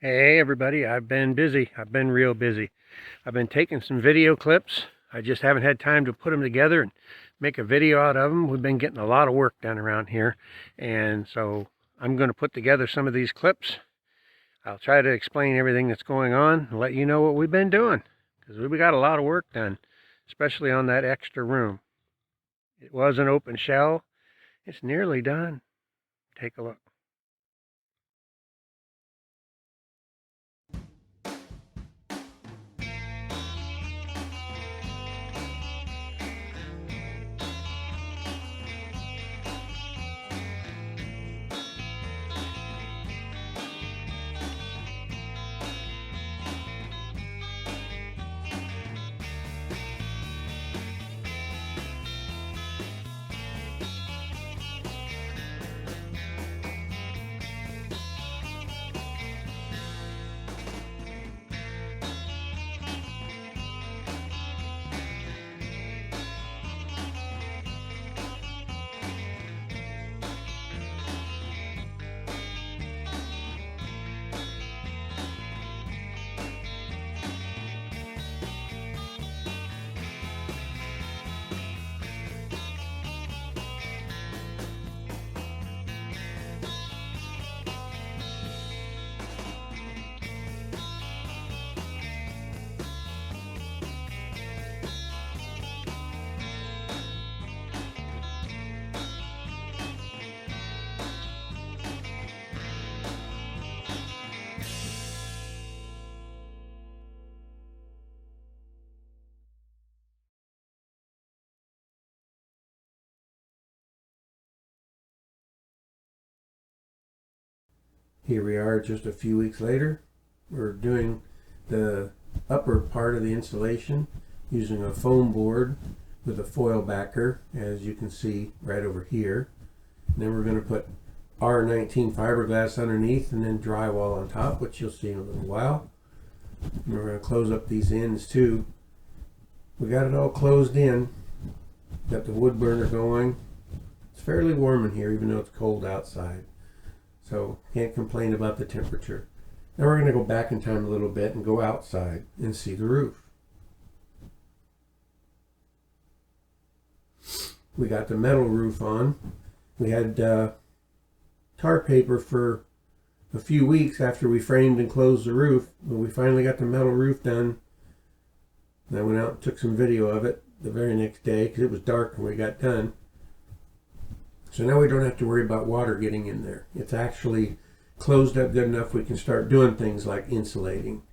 Hey everybody, I've been busy. I've been real busy. I've been taking some video clips. I just haven't had time to put them together and make a video out of them. We've been getting a lot of work done around here. And so I'm going to put together some of these clips. I'll try to explain everything that's going on and let you know what we've been doing. Because we got a lot of work done, especially on that extra room. It was an open shell. It's nearly done. Take a look. Here we are just a few weeks later. We're doing the upper part of the insulation using a foam board with a foil backer, as you can see right over here. And then we're going to put R19 fiberglass underneath and then drywall on top, which you'll see in a little while. And we're going to close up these ends too. We got it all closed in. Got the wood burner going. It's fairly warm in here even though it's cold outside. So can't complain about the temperature. Now we're going to go back in time a little bit and go outside and see the roof. We got the metal roof on. We had tar paper for a few weeks after we framed and closed the roof, but we finally got the metal roof done. And I went out and took some video of it the very next day because it was dark when we got done. So now we don't have to worry about water getting in there. It's actually closed up good enough we can start doing things like insulating.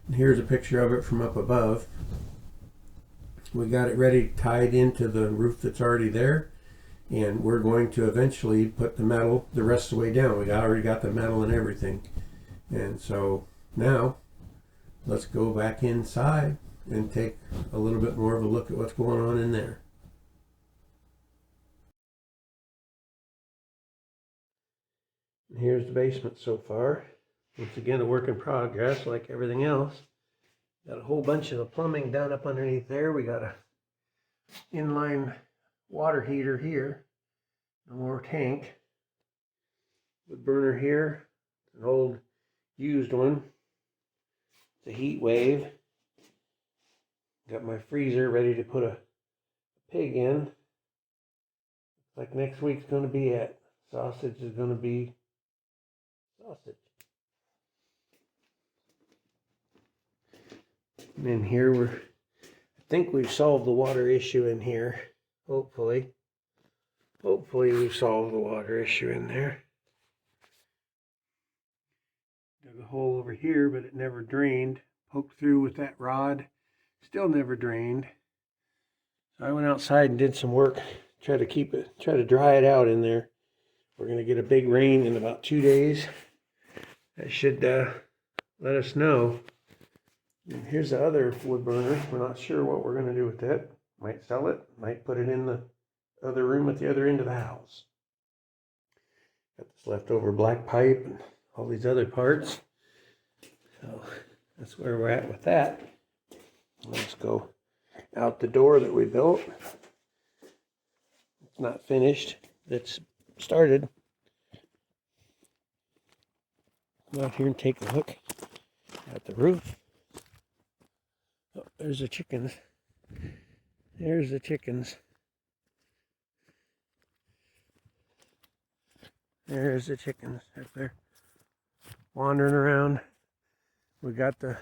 And here's a picture of it from up above. We got it ready tied into the roof that's already there, and we're going to eventually put the metal the rest of the way down. We already got the metal and everything. And so now let's go back inside and take a little bit more of a look at what's going on in there. Here's the basement so far. Once again, a work in progress like everything else. Got a whole bunch of the plumbing done up underneath there. We got a inline water heater here. No more tank. Wood burner here. An old used one. It's a heat wave. Got my freezer ready to put a pig in. Looks like next week's going to be it. Sausage is going to be sausage. And in here I think we've solved the water issue in here. Hopefully we've solved the water issue in there. Dug a hole over here, but it never drained. Poked through with that rod, still never drained. So I went outside and did some work, try to dry it out in there. We're going to get a big rain in about 2 days. That should let us know. And here's the other wood burner. We're not sure what we're going to do with it. Might sell it, might put it in the other room at the other end of the house. Got this leftover black pipe and all these other parts. So that's where we're at with that. Let's go out the door that we built. It's not finished. It's started. Come out here and take a look at the roof. Oh, there's the chickens. There's the chickens. There's the chickens up there wandering around. We got the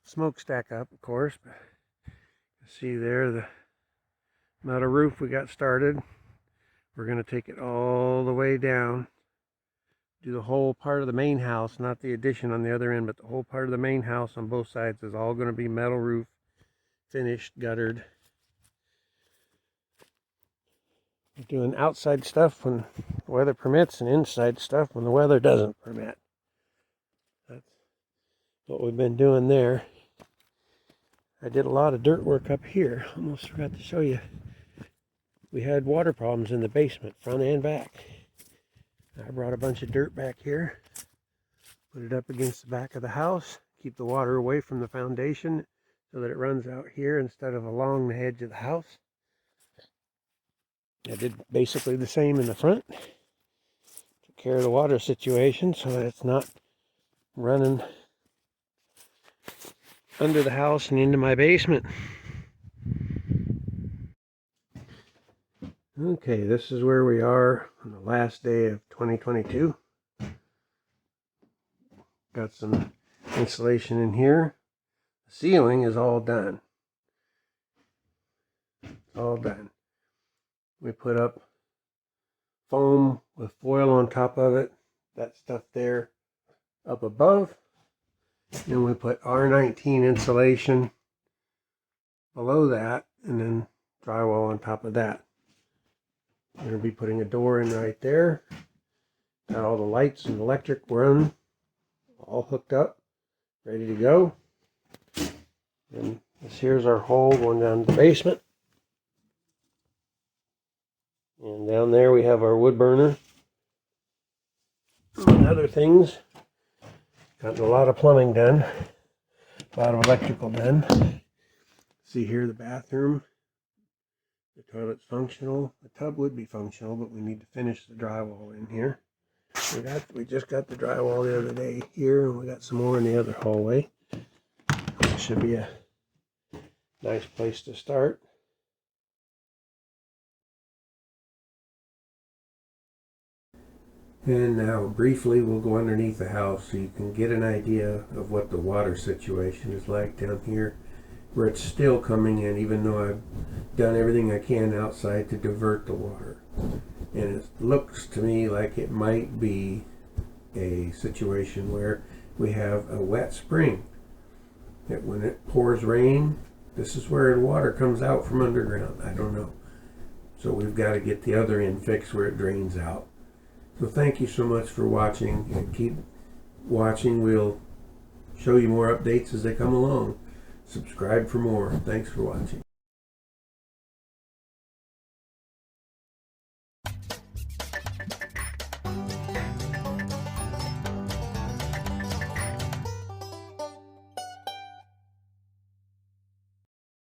smokestack up, of course, but you see there the metal roof we got started. We're going to take it all the way down, do the whole part of the main house, not the addition on the other end, but the whole part of the main house on both sides is all going to be metal roof, finished, guttered. We're doing outside stuff when the weather permits and inside stuff when the weather doesn't permit. That's what we've been doing there. I did a lot of dirt work up here. Almost forgot to show you. We had water problems in the basement, front and back. I brought a bunch of dirt back here, put it up against the back of the house, keep the water away from the foundation so that it runs out here instead of along the edge of the house. I did basically the same in the front. Took care of the water situation so that it's not running under the house and into my basement. Okay, this is where we are on the last day of 2022. Got some insulation in here. The ceiling is all done. All done. We put up foam with foil on top of it. That stuff there up above. Then we put R19 insulation below that, and then drywall on top of that. We're going to be putting a door in right there. Got all the lights and electric run, all hooked up, ready to go. And this here's our hole going down to the basement. And down there we have our wood burner and other things. Gotten a lot of plumbing done, a lot of electrical done. See here the bathroom. The toilet's functional. The tub would be functional, but we need to finish the drywall in here. We just got the drywall the other day here, and we got some more in the other hallway. This should be a nice place to start. And now briefly we'll go underneath the house so you can get an idea of what the water situation is like down here, where it's still coming in even though I've done everything I can outside to divert the water. And it looks to me like it might be a situation where we have a wet spring, that when it pours rain, this is where the water comes out from underground. I don't know. So we've got to get the other end fixed where it drains out. So thank you so much for watching, and keep watching. We'll show you more updates as they come along. Subscribe for more. Thanks for watching.